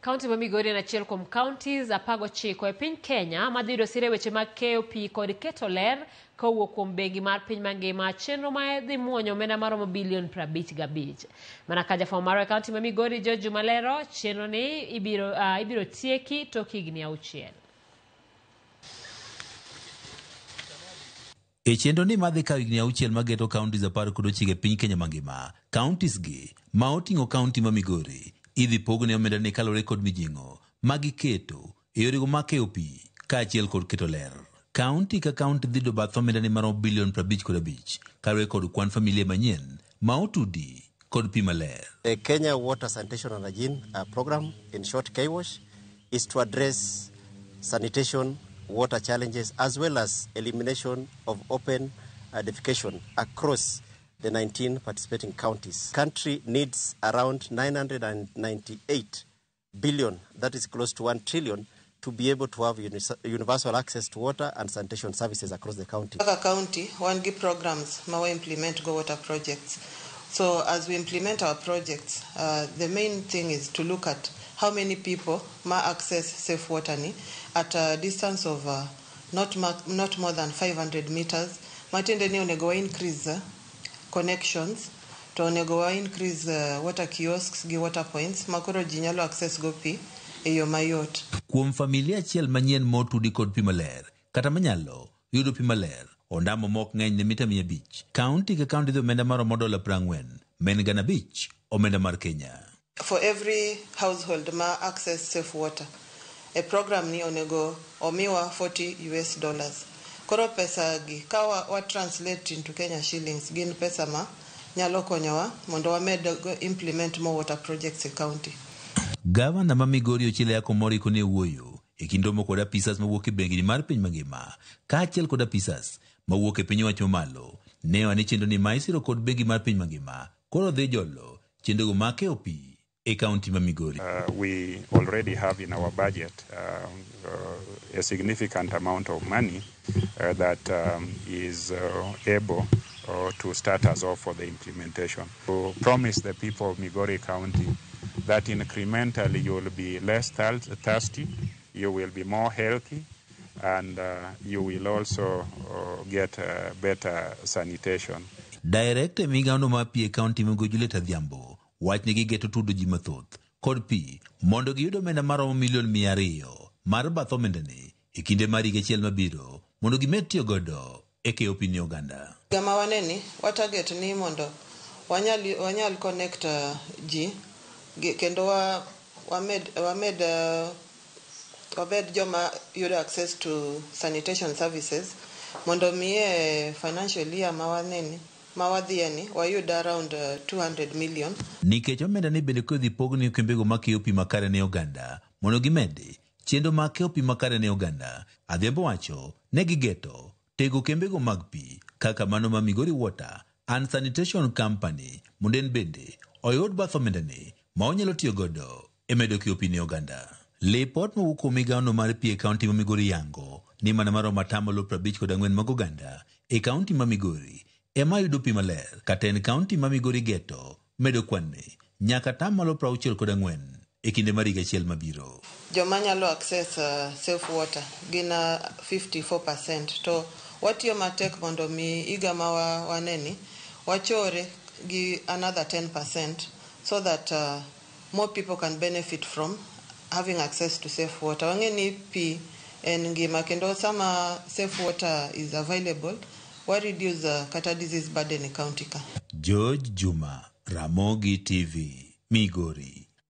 County ma Migori na achiel kuom counties apago chiko e piny Kenya madhiro sire weche mag keyo pi kod keto ler kowuok kuom bengi mar piny mangima chenro ma dhi muonyo omenda maromo bilion 55. Mana ka jafwambo mar County ma Migori George Juma lero, chenro ni ibiro tieki tok higni 6. E chenro ni madhi ka higni 6 mageto counties 19 e piny Kenya mangima, counties gi ma oting'o County ma Migori idhi pogne omenda ni kalore kod mijing'o magiketo e yorego mag keyo pi kaachiel kod keto ler. County ka county dhi bath omenda ni maromo bilion 55 kalore kod kwan familia manyien ma otudi kod pi maler. The Kenya Water Sanitation and Hygiene Program, in short KWASH, is to address sanitation, water challenges, as well as elimination of open defecation across the 19 participating counties. Country needs around 998 billion, that is close to 1 trillion, to be able to have universal access to water and sanitation services across the county. Kaka county, one give programs, we implement Go Water projects. So as we implement our projects, the main thing is to look at how many people may access safe water at a distance of not more than 500 meters. Matende ni onego increase connections to onego increase water kiosks gi water points makoro ji nyalo access go pi e yo mayot. Kuom familia achiel manyien motudi kod pi maler kata manyalo yudo pi maler ondamo mok ng'eny ne mita 500. County ka county dhi omenda maromo $40 men gana 5 omenda mar Kenya. For every household ma access safe water, a program ni onego omiwa $40. Koro pesa gi ka wa translate into Kenya shillings gin pesa ma nyalo konyowa mondo wamed implement more water projects e county. Gavana ma Migori Ochile Yako Moriko ne wuoyo e kindomo kod apisas mawuok e bengi mar piny mangima kaachiel kod apisas mawuok e piny owacho malo ne wani chenro ni ma isiro kod bengi mar piny mangima koro dhi jolo chenrogo mag keyo pi e County ma Migori. We already have in our budget a significant amount of money that is able to start us off for the implementation. To promise the people of Migori County that incrementally you will be less thirsty, you will be more healthy, and you will also get better sanitation. Director Migano ma pi e County ma Migori Tadhiambo wach ni gigeto tudo ji mathoth kod pi mondo giyudo omenda maromo milion 200 mar bath omenda ni e kinde mar higa achiel mabiro mondo gimed tiyo godo e keyo pi ne oganda. Gama waneni target ni mondo wanyal connect ji kendo wamed joma yudo access to sanitation services mondo miye financial year mawadhieni wayud around 200 million. Nikech omenda ni bende kodhi pogni kembego makeyo pi makare ne oganda mondo gimedi chenro mag keyo pi makare ne oganda. Adhiambo wacho ne gigeto tego kembego mag pi kaka mano ma Migori Water and Sanitation Company mondo en bende oyud bath omenda ni ma onyalo tiyo godo e medo keyo pi ne oganda. Lipot mawuok kuom migaono mar pi e County ma Migori yango ni mana maromo 54% mag oganda e County ma Migori ema yudo pi maler kata en County ma Migori geto medo kwanne nyaka 64% e kinde mar higa achiel mabiro. Joma nyalo access safe water gina 54%. To watiyo matek mondo mi higa ma waneni wachore gi another 10% so that more people can benefit from having access to safe water. Wangeni pi en ngima kendo sama safe water is available we reduce kata disease burden in county ka. George Juma, Ramogi TV, Migori.